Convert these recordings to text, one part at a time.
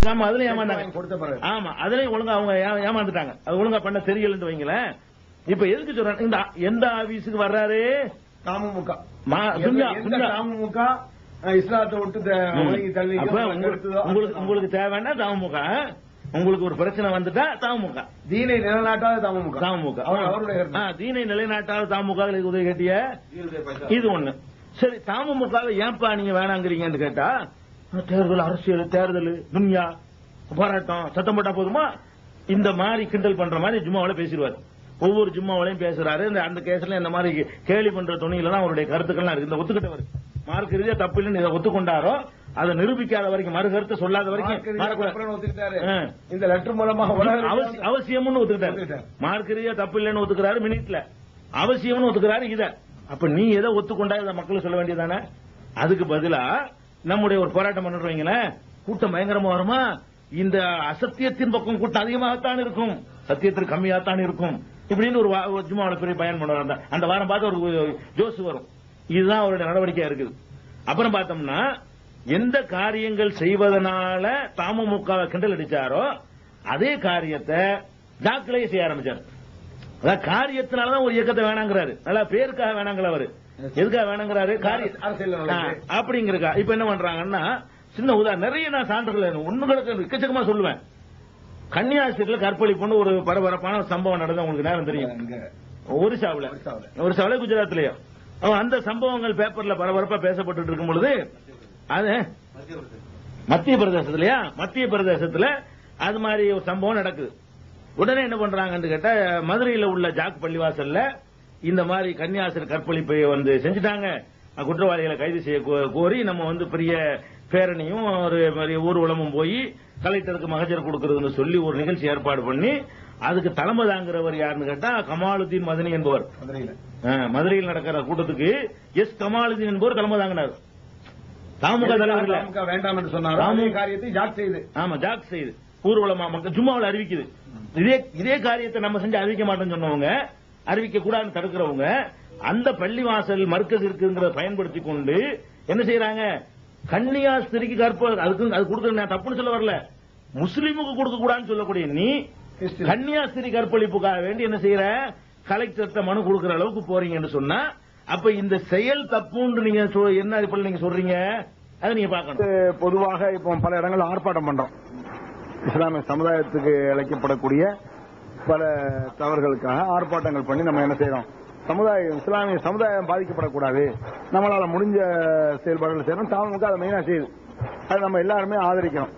கொடுக்காம அதுல ஏமாந்தாங்க. ஆமா, அதுலயும் ஒழுங்கா அவங்க ஏமாந்துட்டாங்க. அது ஒழுங்கா பண்ண தெரியலன்னு வைங்களேன். இப்ப எதுக்கு சொல்றாங்க, இந்த எந்த ஆபீஸுக்கு வர்றாரு தமுமுக இஸ்லாத்தை விட்டு உங்களுக்கு தேவைன்னா தமுமுக, உங்களுக்கு ஒரு பிரச்சனை வந்துட்டா தமுமுக, தீனை நிலைநாட்டாத தமுமுக அவருடைய தீனை நிலைநாட்டாத தமுக உதவி கேட்டிய இது ஒண்ணு. சரி, தமுமுக ஏன்பா நீங்க வேணாங்கிறீங்கன்னு கேட்டா, தேர்தல் அரசியல், தேர்தல், துன்யா, போராட்டம், சத்தம் போட்டா போதுமா, இந்த மாதிரி கிண்டல் பண்ற மாதிரி ஜும்மாவில பேசிடுவாரு. ஒவ்வொரு ஜும்மாவிலையும் பேசுறாரு. அந்த கேஸ்ல இந்த மாதிரி கேலி பண்ற துணியில தான் அவருடைய கருத்துக்கள்லாம் இருக்கு. இந்த ஒத்துக்கிட்டவர் மார்க் ரீதியா தப்பு இல்லைன்னு இதை ஒத்துக்கொண்டாரோ, அதை நிரூபிக்காத வரைக்கும், மறு கருத்தை சொல்லாத வரைக்கும் இந்த லெட்டர் மூலமாக அவசியம்னு ஒத்துக்கிட்டாரு. மார்க் ரீதியா தப்பு இல்லைன்னு ஒத்துக்கிறாரு மினிட்ல, அவசியம்னு ஒத்துக்கிறாரு. இத அப்ப நீ எதை ஒத்துக்கொண்டா இதை மக்களுக்கு சொல்ல வேண்டியதானே? அதுக்கு பதிலா நம்முடைய ஒரு போராட்டம் பண்ணுறீங்களேன், கூட்டம் பயங்கரமா வருமா, இந்த அசத்தியத்தின் பக்கம் கூட்டம் அதிகமாகத்தான் இருக்கும், சத்தியத்திற்கு கம்மியாகத்தான் இருக்கும் இப்படின்னு ஒரு ஜும்மாவுல பெரிய பயன் பண்ணுவாங்க. அந்த வாரம் பார்த்து ஒரு ஜோஸ் வரும். இதுதான் அவருடைய நடவடிக்கையா இருக்குது. அப்புறம் பார்த்தோம்னா, எந்த காரியங்கள் செய்வதனால தமுமுக கிண்டல் அடிச்சாரோ அதே காரியத்தை ஜாக்கிலேயே செய்ய ஆரம்பிச்சார். அதான் காரியத்தினாலதான் ஒரு இயக்கத்தை வேணாங்கிறாரு. நல்லா பேருக்காக வேணாங்கிற அவரு, எதுக்காக வேணாங்கிறாரு, அப்படிங்கிறக்கா. இப்ப என்ன பண்றாங்கன்னா, சின்ன உதாரணம், நிறைய நான் சான்றுகள் ஒண்ணுகளுக்கு எக்கச்சக்கமா சொல்லுவேன். கன்னியாஸ்திரியில கற்பழிப்புன்னு ஒரு பரபரப்பான சம்பவம் நடந்தது, உங்களுக்கு நேரம் தெரியும். ஒரிசாவில குஜராத்லயோ அந்த சம்பவங்கள் பேப்பர்ல பரபரப்பா பேசப்பட்டு இருக்கும் பொழுது, அது மத்திய பிரதேசத்துல அது மாதிரி ஒரு சம்பவம் நடக்குது. உடனே என்ன பண்றாங்கன்னு கேட்டா, மதுரையில் உள்ள ஜாக் பள்ளிவாசல்ல இந்த மாதிரி கன்னியாஸ்திரி கற்பழிப்பை செஞ்சுட்டாங்க, குற்றவாளிகளை கைது செய்ய கோரி நம்ம பெரிய பேரணியும் ஒரு ஊர்வலமும் போய் கலெக்டருக்கு மகஜர் கொடுக்கறதுன்னு சொல்லி ஒரு நிகழ்ச்சி ஏற்பாடு பண்ணி, அதுக்கு தலைமை தாங்கிறவர் யாருன்னு கேட்டா கமாலுதீன் மதனி என்பவர். மதுரையில் நடக்கிற கூட்டத்துக்கு கமாலுதீன் என்பவர் தலைமை தாங்கினார். தமுக தலைவர் வேண்டாம் என்று சொன்னார். காரியத்தை ஜாக் செய்து ஊர்வலமா மக்கள் ஜும்மாவில் அறிவிக்குது. இதே காரியத்தை நம்ம செஞ்சு அறிவிக்க மாட்டோம்னு சொன்னவங்க, அறிவிக்க கூடாதுன்னு தடுக்கிறவங்க, அந்த பள்ளிவாசல் மர்க்கஸ் இருக்குங்கிறத பயன்படுத்தி கொண்டு என்ன செய்யறாங்க, கன்னியாஸ்திரிக்கு அதுக்கு அது கொடுக்க நான் தப்புன்னு சொல்ல வரல, முஸ்லீமுக்கு கொடுக்க கூடாதுன்னு சொல்லக்கூடிய நீ கன்னியாஸ்திரி கற்பழிப்புக்காக வேண்டி என்ன செய்யற, கலெக்டர்கிட்ட மனு கொடுக்கிற அளவுக்கு போறீங்கன்னு சொன்னா, அப்ப இந்த செயல் தப்புன்னு நீங்க என்ன இப்ப நீங்க சொல்றீங்க, அதை நீங்க பார்க்கணும். பொதுவாக இப்போ பல இடங்கள் ஆர்ப்பாட்டம் பண்றோம். இஸ்லாமிய சமுதாயத்துக்கு அழைக்கப்படக்கூடிய பல தவறுகளுக்காக ஆர்ப்பாட்டங்கள் பண்ணி நம்ம என்ன செய்யறோம், இஸ்லாமிய சமுதாயம் பாதிக்கப்படக்கூடாது, நம்மளால முடிஞ்ச செயல்பாடுகள் செய்யணும். தமுக அதை மெயினா செய்யுது, அது நம்ம எல்லாருமே ஆதரிக்கணும்.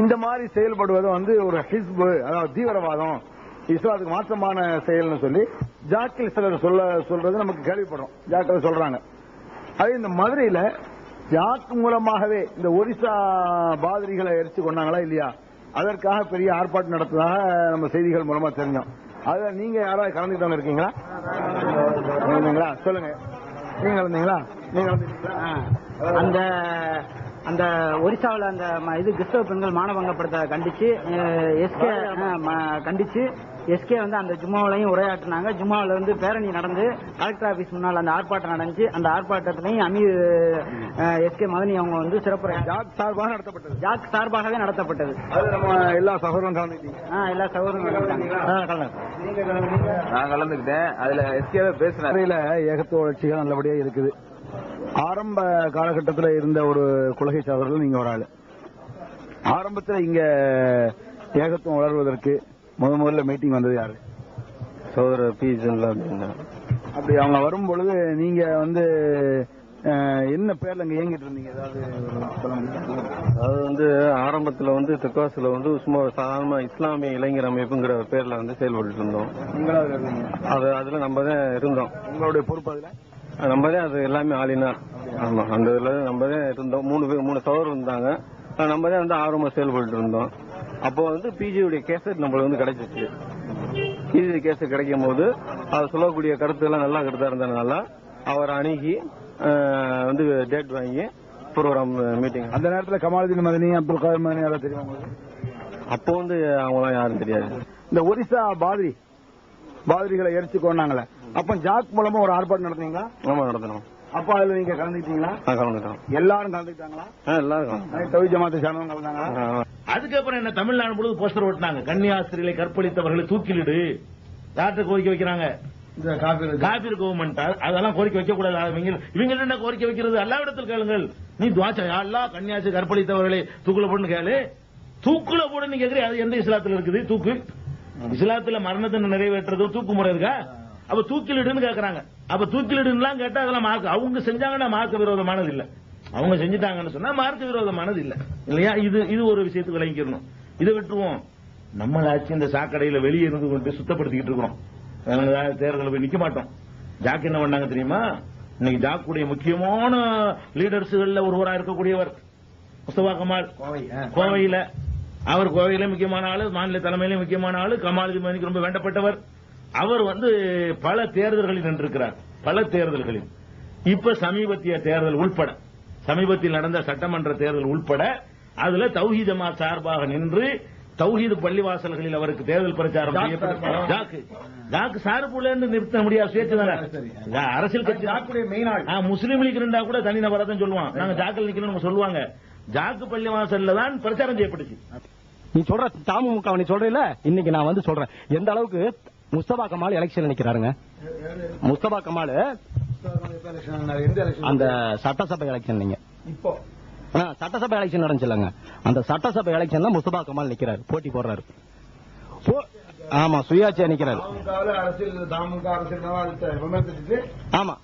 இந்த மாதிரி செயல்படுவது ஒரு ஹிஸ்பு, அதாவது தீவிரவாதம், இஸ்லாத்துக்கு மாற்றமான செயல்னு சொல்லி ஜாக்கில் சிலர் சொல்றது நமக்கு கேள்விப்படுறோம். ஜாக்கில் சொல்றாங்க. அது இந்த மதுரையில ஜாக் மூலமாகவே இந்த ஒரிசா பாதிரிகளை எரிச்சு கொண்டாங்களா இல்லையா, அதற்காக பெரிய ஆர்ப்பாட்டம் நடத்துவதாக நம்ம செய்திகள் மூலமா தெரிஞ்சோம். அதுல நீங்க யாராவது கலந்துக்கிட்டவங்க இருக்கீங்களா? சொல்லுங்க, நீங்க வந்தீங்களா? அந்த ஒரிசாவில் அந்த கிறிஸ்தவ பெண்கள் மானபங்கப்படுத்த கண்டிச்சு எஸ்கே அந்த ஜும்மாவிலையும் உரையாற்றினாங்க. ஜும்மாவில பேரணி நடந்து கலெக்டர் ஆபீஸ் முன்னால் அந்த ஆர்ப்பாட்டம் நடந்துச்சு. அந்த ஆர்ப்பாட்டத்திலையும் அமீர் எஸ்கே மதனி அவங்க சிறப்புரை ஜாக் சார்பாகவே நடத்தப்பட்டது. அது நம்ம எல்லா சகோதரரும் எல்லா சகோதரரும் நான் கலந்துக்கிட்டேன். அதுல எஸ்கே பேசுறேன். ஏகத்துவ வளர்ச்சிகள் நல்லபடியா இருக்குது. ஆரம்ப காலகட்டத்தில் இருந்த ஒரு கொள்கை சாதவர்கள் நீங்க ஒரு ஆளு. ஆரம்பத்தில் இங்க ஏகத்துவம் வளர்வதற்கு முதல்ல மீட்டிங் வந்தது யாரு? சோதரர் பி. அப்படி அவங்க வரும் பொழுது நீங்க என்ன பேர்ல இங்க இயங்கிட்டு இருந்தீங்க, ஏதாவது சொல்ல முடியும்? அது ஆரம்பத்துல தெற்காசுல சும்மா சாதாரணமா இஸ்லாமிய இளைஞர் அமைப்புங்கிற பேர்ல செயல்பட்டு இருந்தோம். அதுல நம்ம தான் இருந்தோம். உங்களுடைய பொறுப்பு அதுல நம்ம தான் அது எல்லாமே ஆளினா. ஆமா, அந்த இதுல நம்ம தான் இருந்தோம். மூணு சகோதரர் இருந்தாங்க. நம்ம தான் ஆர்வமா செயல்பட்டு இருந்தோம். அப்போ பிஜியுடைய கேசட் நம்மளுக்கு கிடைச்சிச்சு. பிஜி கேசட் கிடைக்கும் போது அவர் சொல்லக்கூடிய கருத்து எல்லாம் நல்ல கருத்தா இருந்ததுனால அவர் அணுகி டேட் வாங்கி ப்ரோக்ராம் மீட்டிங். அந்த நேரத்தில் கமாலுதீன் மதனி, அப்துல் காதர் மதனி யாரும் தெரியும்? அப்போ அவங்களாம் யாரும் தெரியாது. இந்த ஒரிசா பாதிரிகளை எரிச்சு கொண்டாங்களே, அப்ப ஜாக் மூலமா ஒரு ஆர்ப்பாட்டம் நடந்தீங்களா? ஆமா, நடத்தணும். அப்ப அதுல நீங்க கலந்துக்கிட்டீங்களா? கலந்துட்டோம். எல்லாரும் கலந்துக்கிட்டாங்களா? எல்லாரும் தௌஹீத் ஜமாத்தை சேர்ந்தவங்க கலந்தாங்களா? அதுக்கப்புறம் என்ன தமிழ்நாடு முழுவதும் போஸ்டர் ஓட்டினாங்க, கன்னியாஸ்திரிகளை கற்பழித்தவர்களை தூக்கிலிடு. யார்கிட்ட கோரிக்கை வைக்கிறாங்க? காபீர் கவர்மெண்ட். அதெல்லாம் கோரிக்கை வைக்க கூடாது. இவங்க என்ன கோரிக்கை வைக்கிறது? அல்லாவிடத்தில் கேளுங்கள். நீ துவாச்சா அல்லா கன்னியாஸ்திரி கற்பழித்தவர்களை தூக்குல போடுன்னு கேளு. தூக்குல போடுன்னு கேக்குறீ, அது எந்த இஸ்லாத்துல இருக்குது? தூக்கு இஸ்லாத்துல மரணத்தை நிறைவேற்றுறது தூக்கு முறை இருக்கா? அப்ப தூக்கிலிடுன்னு கேக்குறாங்க. அப்ப தூக்கிலிடுன்னு கேட்டா அதெல்லாம் மார்க்க, அவங்க செஞ்சாங்கன்னா மார்க்க விரோதமானது இல்ல. அவங்க செஞ்சுட்டாங்கன்னு சொன்னா மார்க்க விரோதமானது இல்ல இல்லையா? இது ஒரு விஷயத்துக்கு விளங்கிக்கணும். இதை விட்டுருவோம். நம்மளாச்சு இந்த சாக்கடையில வெளியே இருந்து கொண்டு சுத்தப்படுத்திக்கிட்டு இருக்கிறோம். தேர்தலில் போய் நிக்க மாட்டோம். ஜாக் என்ன பண்ணாங்க தெரியுமா? இன்னைக்கு ஜாக்குடைய முக்கியமான லீடர்ஸ்கள்ல ஒருவராக இருக்கக்கூடியவர் முஸ்தபா கமால், கோவையில. அவர் கோவையில முக்கியமான ஆளு, மாநில தலைமையில முக்கியமான ஆளு, கமாலுதீன் மதனிக்கு ரொம்ப வேண்டப்பட்டவர். அவர் பல தேர்தல்களில் நின்றிருக்கிறார், பல தேர்தல்களில். இப்ப சமீபத்திய தேர்தல் உள்பட, சமீபத்தில் நடந்த சட்டமன்ற தேர்தல் உள்பட அதுல தௌஹீத் ஜமாத் சார்பாக நின்று தௌஹீத் பள்ளிவாசல்களில் அவருக்கு தேர்தல் பிரச்சாரம் செய்யப்பட்டு ஜாக்கு சார்புல நிறுத்த முடியாது. சுயேட்சை அரசியல் கட்சி முஸ்லீம் லீக் இருந்தா கூட தனிநபரா தான் சொல்லுவான், நாங்க ஜாக்கில் நிக்கணும் சொல்லுவாங்க. ஜாக்கு பள்ளிவாசல்ல தான் பிரச்சாரம் செய்யப்பட்டுச்சு. நீ சொல்ற தமுக நீ சொல்றீல, இன்னைக்கு நான் சொல்றேன் எந்த அளவுக்கு முஸ்தபா கமால் எலெக்ஷன் நிக்கிறாருங்க. முஸ்தபா கமால் அந்த சட்டசபை எலெக்ஷன், நீங்க இப்போ சட்டசபை எலெக்ஷன் நடந்துச்சுலங்க, அந்த சட்டசபை எலெக்ஷன்ல முஸ்தபா கமால் நிக்கிறாரு, போட்டி போடுறாரு. ஆமா, சுயாட்சியா நிக்கிறாரு. ஆமா,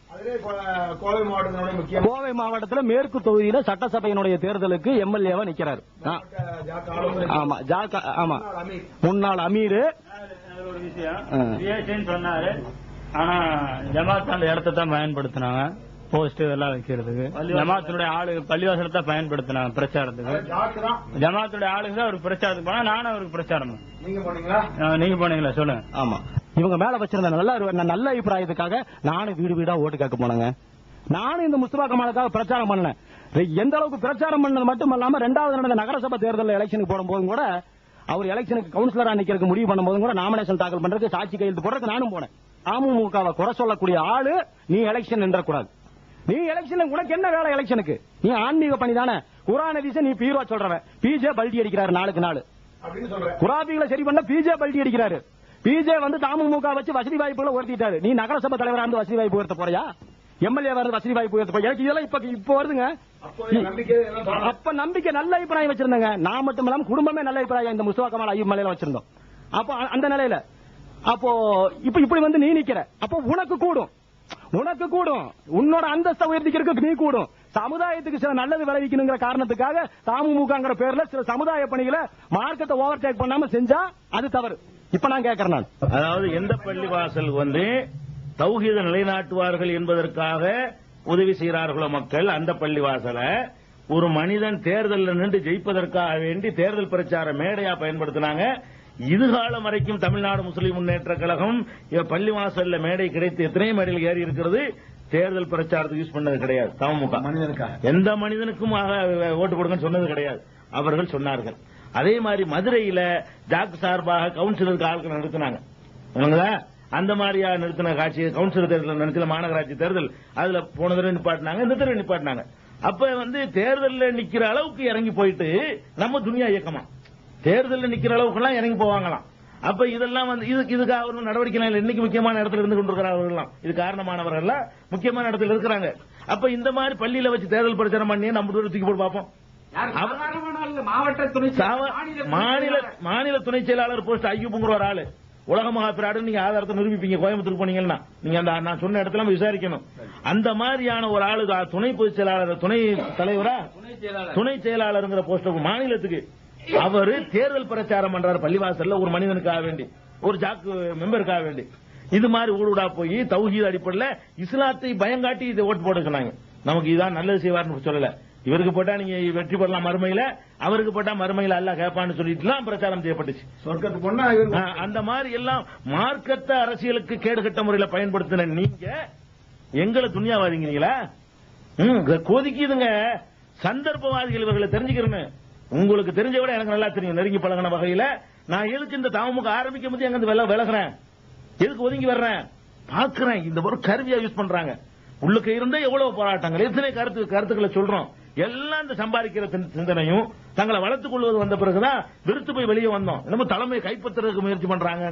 கோவை மாவட்டத்துல மேற்கு தொகுதியில சட்டசபையினுடைய தேர்தலுக்கு எம்எல்ஏவா நிக்கிறாரு. ஆமா, ஆமா, முன்னாள் அமீர் சொன்னாரு. ஆனா ஜமாத் அந்த இடத்தை தான் பயன்படுத்தினாங்க போஸ்ட் எல்லாம் வைக்கிறதுக்கு. ஜமாத்துடைய ஆளு பள்ளிவாசல தான் பயன்படுத்தினாங்க பிரச்சாரத்துக்கு. ஜமாத்துடைய ஆளுங்க தான் அவருக்கு பிரச்சாரத்துக்கு போனா, நானும் அவருக்கு பிரச்சாரம். நீங்க போனீங்களா? சொல்லுங்க. ஆமா, இவங்க மேல வச்சிருந்த நல்ல அபிப்பிராயத்துக்காக நானும் வீடு வீடா ஓட்டு கேட்க போனேங்க. நானும் இந்த முஸ்தபா கமாலுக்காக பிரச்சாரம் பண்ணேன். எந்த அளவுக்கு பிரச்சாரம் பண்ணது மட்டும் இல்லாம 2வது நடந்த நகரசபை தேர்தல் எலெக்ஷனுக்கு போடும்போது கூட, அவர் எலெக்ஷனுக்கு கவுன்சிலரா நிக்கிறதுக்கு முடிவு பண்ணும்போது கூட நாமினேஷன் தாக்கல் பண்றதுக்கு, சாட்சி கையெழுத்து போடுறதுக்கு நானும் போனேன். அமமுகவை குறை சொல்லக்கூடிய ஆளு நீ எலெக்ஷன் நின்றக்கூடாது. நீ எலெக்ஷன் உனக்கு என்ன வேலை? எலெக்ஷனுக்கு நீ ஆன்மீக பணி தானே. குரான் ஹதீஸை நீ பீர்வா சொல்றவன். பிஜே பல்டி அடிக்கிறாரு நாளுக்கு நாள். குராபிகளை சரி பண்ண பிஜே பல்டி அடிக்கிறாரு. பிஜே தமுக வச்சு வசதி வாய்ப்புகளை உயர்த்திட்டாரு. நீ நகரசபை தலைவரா இருந்து வசதி வாய்ப்பு உயர்த்த போறியா? எம்எல்ஏ இருந்து வசதி வாய்ப்பு உயர்த்த போறியா? இதெல்லாம் இப்ப வருதுங்க. அப்ப நம்பிக்கை நல்ல அபிப்பிராயம் வச்சிருந்தாங்க. நான் மட்டும் இல்லாம குடும்பமே நல்ல அபிப்பிராயம் இந்த முஸ்தபா கமால் ஐயூப் மலையில வச்சிருந்தோம். அப்போ அந்த நிலையில அப்போ இப்படி நீ நிக்கிற, அப்போ உனக்கு கூடும், உன்னோட அந்தஸ்தை உயர்த்திக்கிறதுக்கு நீ கூடும். சமுதாயத்துக்கு சில நல்லது விளைவிக்கணுங்கிற காரணத்துக்காக தமுகங்கிற பேர்ல சில சமுதாய பணிகளை மார்க்கத்தை ஓவர்டேக் பண்ணாம செஞ்சா அது தவறு. இப்ப நான் கேட்கிறேன், நான் அதாவது எந்த பள்ளிவாசல் தௌஹீத நிலைநாட்டுவார்கள் என்பதற்காக உதவி செய்கிறார்களோ மக்கள், அந்த பள்ளிவாசலை ஒரு மனிதன் தேர்தலில் நின்று ஜெயிப்பதற்காக வேண்டி தேர்தல் பிரச்சார மேடையா பயன்படுத்தினாங்க. இதுகாலம் வரைக்கும் தமிழ்நாடு முஸ்லிம் முன்னேற்ற கழகம் பள்ளிவாசல்ல மேடை கிடைத்து எத்தனை மேடையில் ஏறி இருக்கிறது, தேர்தல் பிரச்சாரத்துக்கு யூஸ் பண்ணது கிடையாது. தமுக எந்த மனிதனுக்கும் ஓட்டு கொடுங்கன்னு சொன்னது கிடையாது. அவர்கள் சொன்னார்கள். அதே மாதிரி மதுரையில ஜாக் சார்பாக கவுன்சிலருக்கு ஆட்கள் நிறுத்தினாங்க. அந்த மாதிரியா நிறுத்தின காட்சி கவுன்சிலர் தேர்தல் நிறுத்தின மாநகராட்சி தேர்தல், அதுல போன தடவை நிப்பாட்டினாங்க, இந்த தடவை நிப்பாட்டினாங்க. அப்ப தேர்தலில் நிக்கிற அளவுக்கு இறங்கி போயிட்டு நம்ம துனியா இயக்கமா தேர்தலில் நிக்கிற அளவுக்கு எல்லாம் இறங்கி போவாங்களாம். அப்ப இதெல்லாம் இதுக்காக ஒரு நடவடிக்கை இன்னைக்கு முக்கியமான இடத்துல இருந்து கொண்டிருக்கிறார்கள். இது காரணமானவர்கள் முக்கியமான இடத்துல இருக்கிறாங்க. அப்ப இந்த மாதிரி பள்ளியில வச்சு தேர்தல் பிரச்சாரம் பண்ணி நம்ம தூக்கி போட்டு பார்ப்போம். மாநில துணை செயலாளர் போஸ்ட் ஐயூப்ங்கிற ஒரு ஆளு உலக மகாபிராடு நீங்க ஆதாரத்தை நிரூபிப்பீங்க. கோயம்புத்தூர் போனீங்கன்னா நீங்க நான் சொன்ன இடத்துல விசாரிக்கணும். அந்த மாதிரியான ஒரு ஆளு துணை பொதுச் செயலாளர், துணை தலைவரா, துணை செயலாளருங்கிற போஸ்ட் மாநிலத்துக்கு அவரு தேர்தல் பிரச்சாரம் பண்றாரு பள்ளிவாசல்ல ஒரு மனிதனுக்காக வேண்டி, ஒரு ஜாக்கு மெம்பருக்காக வேண்டி. இது மாதிரி ஊடுடா போய் தௌஹீத் அடிப்படையில் இஸ்லாத்தை பயங்காட்டி இதை ஓட்டு போட சொன்னாங்க. நமக்கு இதான் நல்லது செய்வார்னு சொல்லல. இவருக்கு போட்டா நீங்க வெற்றி பெறலாம் மறுமையில, அவருக்கு போட்டா மறுமையில அல்லாஹ் கேட்பான்னு சொல்லிட்டு பிரச்சாரம் செய்யப்பட்டுச்சு. சொர்க்கத்துக்கு போனா அந்த மாதிரி எல்லாம் மார்க்கத்தை அரசியலுக்கு கேடுகட்ட முறையில் பயன்படுத்தின நீங்க எங்களை துணியாவாதீங்களா? கொதிக்குதுங்க. சந்தர்ப்பவாதிகள் இவர்களை தெரிஞ்சுக்கிறேன்னு உங்களுக்கு தெரிஞ்ச விட எனக்கு நல்லா தெரியும். நெருங்கி பழகின வகையில நான் எதுக்கு இந்த தமுக ஆரம்பிக்கும் போது எங்க விலகிறேன், எதுக்கு ஒதுங்கி வர்றேன் பாக்குறேன். இந்த ஒரு கருவியா யூஸ் பண்றாங்க. உள்ளுக்கு இருந்தே எவ்வளவு போராட்டங்கள், எத்தனை கருத்துக்களை சொல்றோம். எல்லாம் இந்த சம்பாதிக்கிற சிந்தனையும் தங்களை வளர்த்துக் கொள்வது வந்த பிறகுதான் விருத்து போய் வெளியே வந்தோம். நம்ம தலைமையை கைப்பற்றுறதுக்கு முயற்சி பண்றாங்க.